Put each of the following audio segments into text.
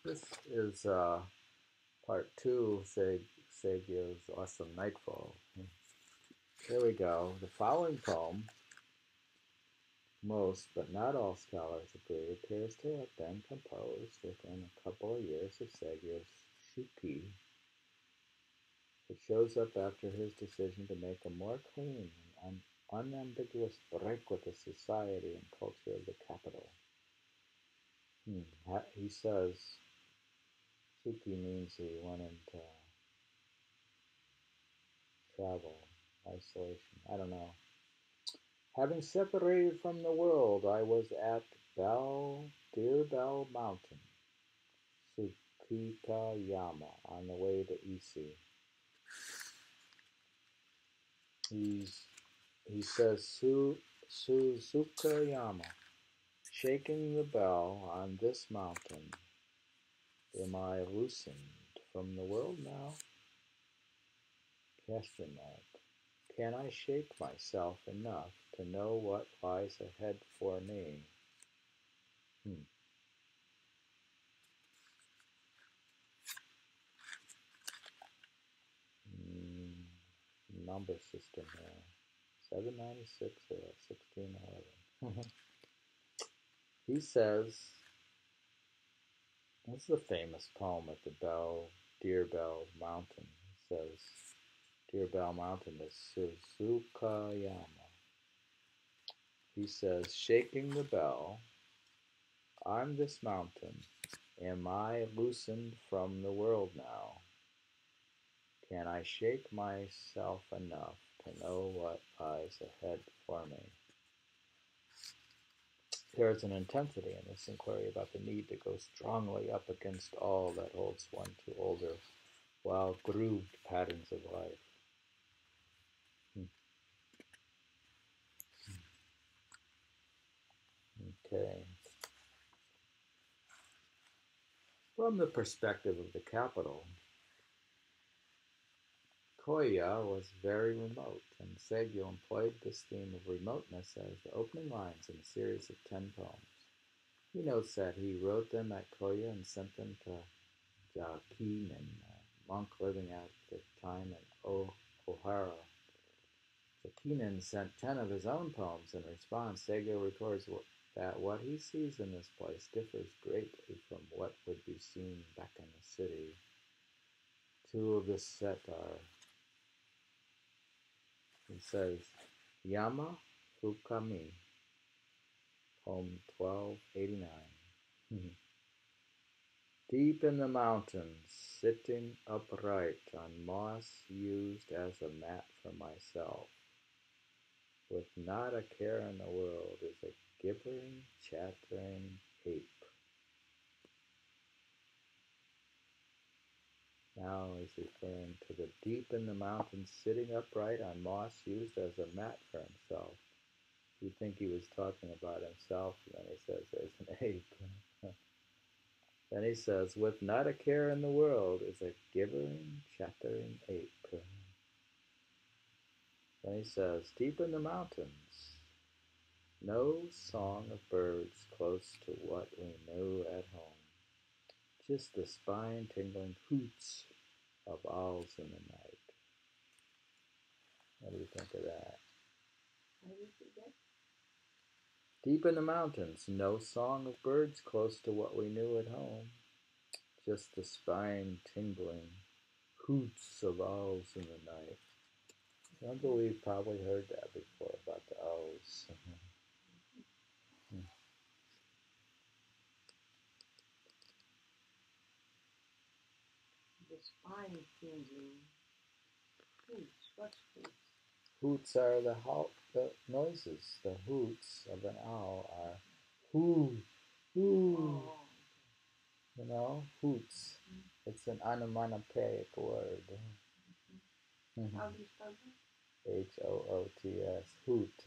This is part two of Saigyo's awesome Nightfall. Here we go. The following poem, most but not all scholars agree, appears to have been composed within a couple of years of Saigyo's Shuki. It shows up after his decision to make a more clean and unambiguous break with the society and culture of the capital. He says Shuki means he went into travel, isolation. I don't know. Having separated from the world, I was at Deer Bell Mountain, Tsukikayama, on the way to Ise. He says Suzukayama, shaking the bell on this mountain. Am I loosened from the world now? Question mark. Can I shake myself enough to know what lies ahead for me? Number system here. 796 or 1611. He says, this is a famous poem at the Deer Bell Mountain. He says, Deer Bell Mountain is Suzukayama. He says, shaking the bell, I'm this mountain. Am I loosened from the world now? Can I shake myself enough to know what lies ahead for me? There is an intensity in this inquiry about the need to go strongly up against all that holds one to older, well-grooved patterns of life. Okay. From the perspective of the capital, Koya was very remote, and Saigyo employed this theme of remoteness as the opening lines in a series of 10 poems. He notes that he wrote them at Koya and sent them to Jakinen, a monk living at the time in Ohara. Jakinen sent 10 of his own poems. In response, Saigyo records that what he sees in this place differs greatly from what would be seen back in the city. Two of the set are, he says, Yama Fukami, poem 1289. Deep in the mountains, sitting upright on moss used as a mat for myself, with not a care in the world, is a gibbering, chattering ape. Now he's referring to the deep in the mountains, sitting upright on moss used as a mat for himself. You'd think he was talking about himself, and then he says there's an ape. Then he says, with not a care in the world is a gibbering, chattering ape. Then he says, deep in the mountains, no song of birds close to what we knew at home. Just the spine-tingling hoots of owls in the night. What do you think of that? Deep in the mountains, no song of birds close to what we knew at home. Just the spine-tingling hoots of owls in the night. I believe we've probably heard that before about the owls. The spine tingling. Hoots. What's hoots? Hoots are the noises. The hoots of an owl are hoo, hoo. Oh. You know, hoots. It's an onomatopoeic word. How do you spell that? Hoots. Hoot.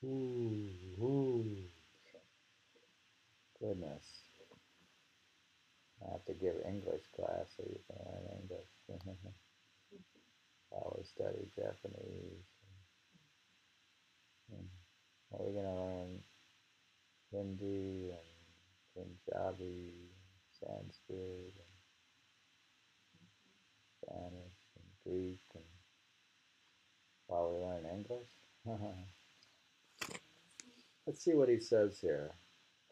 Hoo, hoo. Goodness. I have to give English class so you can learn English. I always study Japanese. Are we going to learn Hindi and Punjabi, Sanskrit, and Spanish, and Greek, and while we learn English. Let's see what he says here.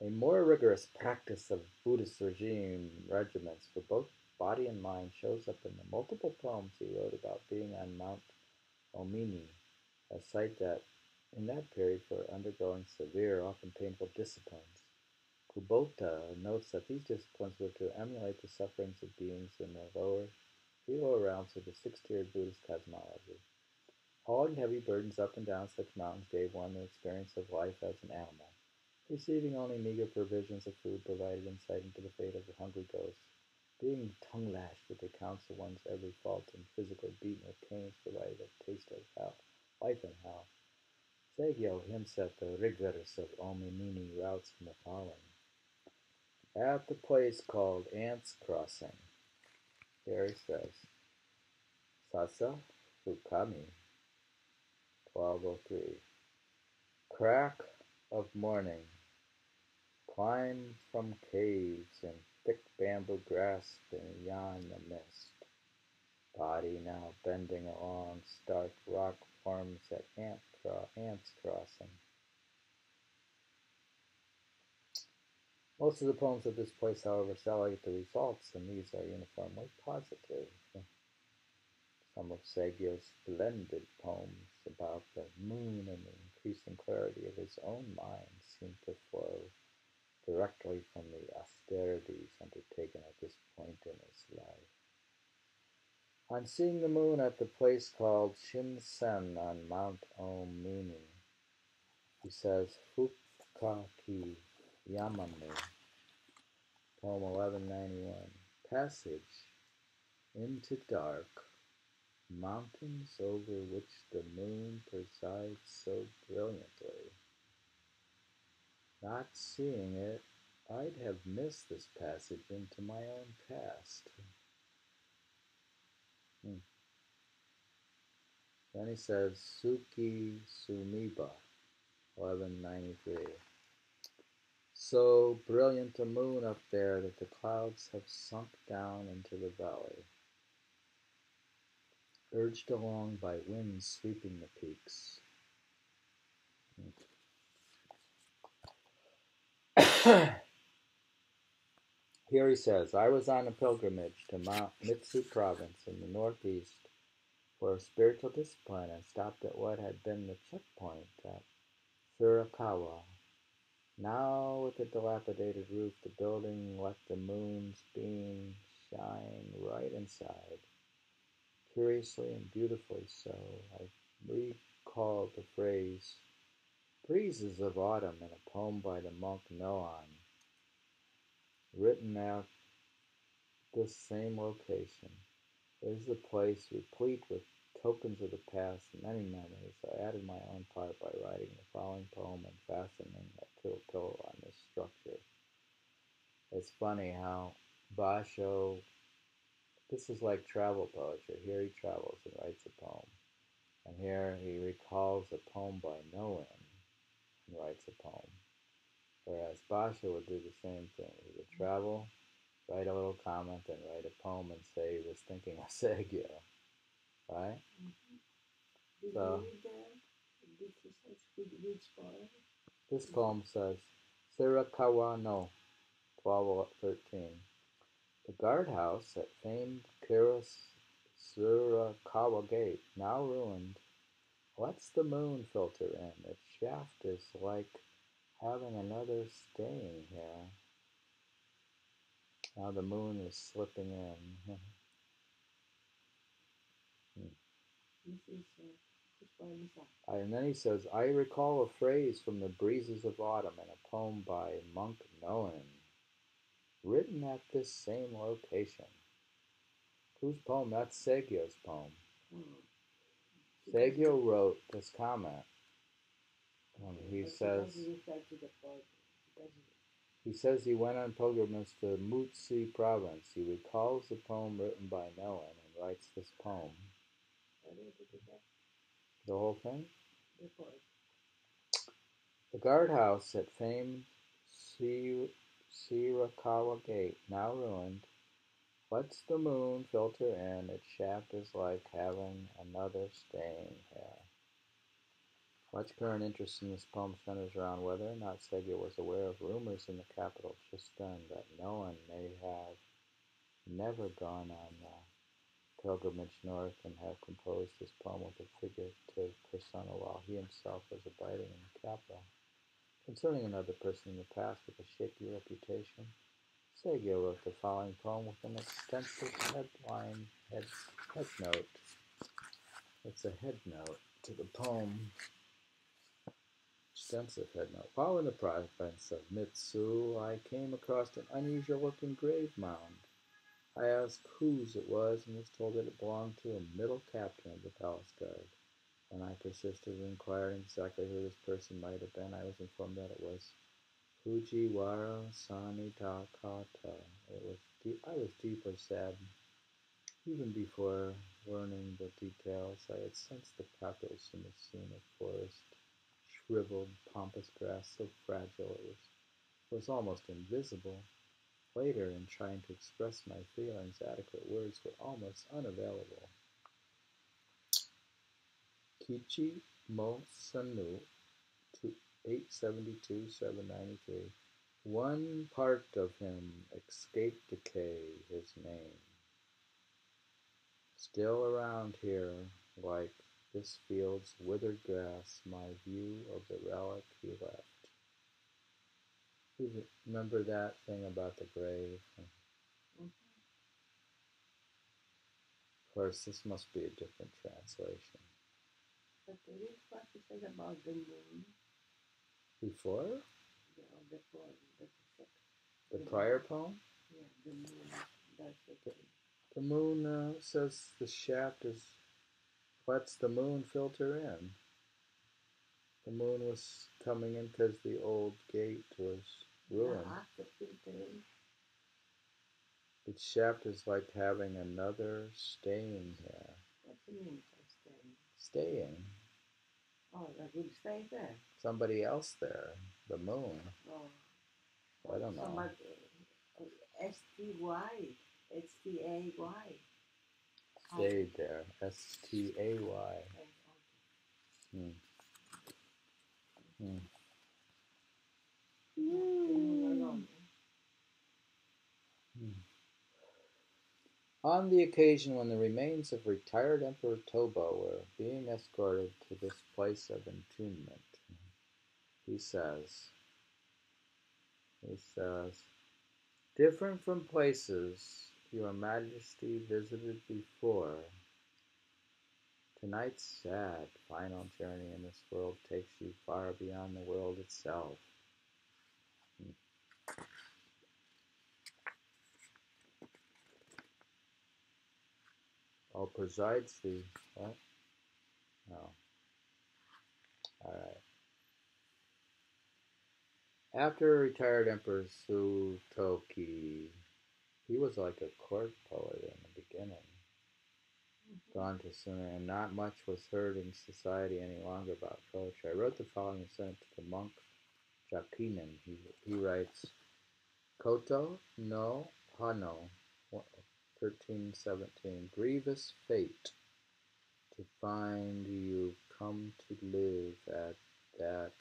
A more rigorous practice of Buddhist regiments for both body and mind shows up in the multiple poems he wrote about being on Mount Omini, a site that, in that period, for undergoing severe, often painful disciplines. Kubota notes that these disciplines were to emulate the sufferings of beings in the lower realms of the six-tiered Buddhist cosmology. Hauling heavy burdens up and down such mountains gave one the experience of life as an animal. Receiving only meager provisions of food provided insight into the fate of the hungry ghosts. Being tongue-lashed with accounts of one's every fault and physically beaten with canes provided a taste of hell, life in hell. Saigyo hints at the rigors of Omimini routes in the following. At the place called Ants Crossing, here he says, Sasa Fukami, 1203. Crack of morning, climb from caves in thick bamboo grass beyond the mist. Body now bending along stark rock forms at Ants Crossing. Most of the poems of this place, however, celebrate the results, and these are uniformly positive. Some of Saigyo's splendid poems about the moon and the increasing clarity of his own mind seem to flow directly from the austerities undertaken at this point in his life. On seeing the moon at the place called Shinsen on Mount Omini, he says, Fukaki Yamame, poem 1191, passage into dark, mountains over which the moon presides so brilliantly. Not seeing it, I'd have missed this passage into my own past. Then he says, Suki Sumiba, 1193. So brilliant a moon up there that the clouds have sunk down into the valley, urged along by winds sweeping the peaks. Here he says, I was on a pilgrimage to Mount Mitsu province in the northeast for a spiritual discipline and stopped at what had been the checkpoint at Surakawa. Now with a dilapidated roof, the building let the moon's beam shine right inside. Curiously and beautifully so, I recalled the phrase, breezes of autumn, in a poem by the monk Noan, written at this same location. It is a place replete with tokens of the past and many memories. I added my own part by writing the following poem and fastening it to a pillow on this structure. It's funny how Basho, this is like travel poetry. Here he travels and writes a poem. And here he recalls a poem by Noan and writes a poem. Whereas Basho would do the same thing. He would travel, write a little comment, and write a poem and say he was thinking of Saigyo. Right? Did So, you read that? Which part? this poem says, Sirakawa no, 1213. The guardhouse at famed Surakawa Gate, now ruined, lets the moon filter in. Its shaft is like having another staying here. Now the moon is slipping in. And then he says, I recall a phrase from the breezes of autumn in a poem by Monk Noan, written at this same location. Whose poem? That's Saigyo's poem. Saigyo wrote this comment. He says he went on pilgrimage to Mutsi province. He recalls the poem written by Noan and writes this poem. The whole thing? The guardhouse at famed Shirakawa Gate, now ruined, lets the moon filter in. Its shaft is like having another staying here. Much current interest in this poem centers around whether or not Saigyo was aware of rumors in the capital just then that no one may have never gone on the pilgrimage north and have composed this poem with a figurative persona while he himself was abiding in the capital. Concerning another person in the past with a shaky reputation, Saigyo wrote the following poem with an extensive head note. It's a head note to the poem. Extensive head note. Following the province of Mitsu, I came across an unusual looking grave mound. I asked whose it was and was told that it belonged to a middle captain of the palace guard. When I persisted in inquiring exactly who this person might have been, I was informed that it was Fujiwara Sanitakata. I was deeply saddened. Even before learning the details, I had sensed the pathos in the scene of forest, shriveled, pompous grass so fragile it was almost invisible. Later, in trying to express my feelings, adequate words were almost unavailable. Kichi Mo Sanu, 872-793. One part of him escaped decay, his name. Still around here, like this field's withered grass, my view of the relic he left. Remember that thing about the grave? Mm-hmm. Of course, this must be a different translation. But read what he said about the moon. Before? Yeah, the poem. The prior poem? Yeah, the moon. That's the thing. The moon says the shaft lets the moon filter in. The moon was coming in because the old gate was ruined. Yeah, after filtering. Its shaft is like having another staying here. What do you mean by staying? Staying. Oh, that will stay there. Somebody else there. The moon. Oh. I don't know. Somebody. S-T-Y. S-T-A-Y. Stayed there. S-T-A-Y. Hmm. Hmm. On the occasion when the remains of retired Emperor Toba were being escorted to this place of entombment, he says, different from places your majesty visited before, tonight's sad final journey in this world takes you far beyond the world itself. Oh, presides the what? No. Alright. After retired Emperor Sutoki, he was like a court poet in the beginning. Gone too soon, and not much was heard in society any longer about poetry. I wrote the following and sent it to the monk Jakinen. He writes, Koto no Hano, 1317. Grievous fate to find you come to live at that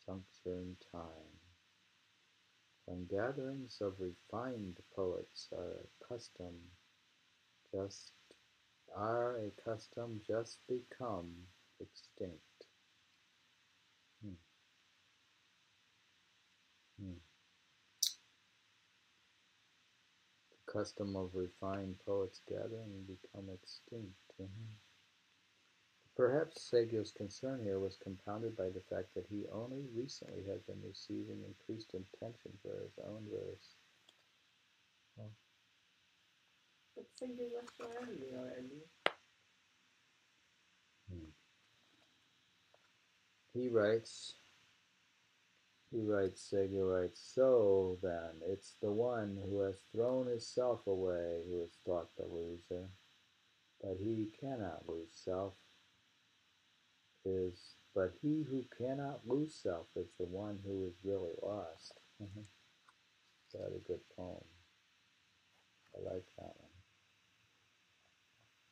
juncture in time, when gatherings of refined poets just a custom just become extinct. Hmm. Hmm. The custom of refined poets gathering become extinct. Mm-hmm. Perhaps Seigyo's concern here was compounded by the fact that he only recently had been receiving increased attention for his own verse. Well, But Cindy was so early already. hmm. Seigyo writes, so then, it's the one who has thrown his self away who is thought the loser. But he cannot lose self but he who cannot lose self is the one who is really lost. Is that a good poem? I like that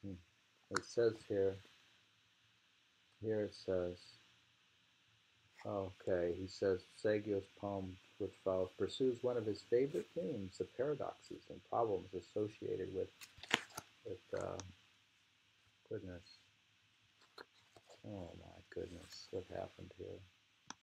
one. It says here it says, okay, he says Saigyo's poem, which follows, pursues one of his favorite themes, the paradoxes and problems associated with goodness. Oh my goodness, what happened here?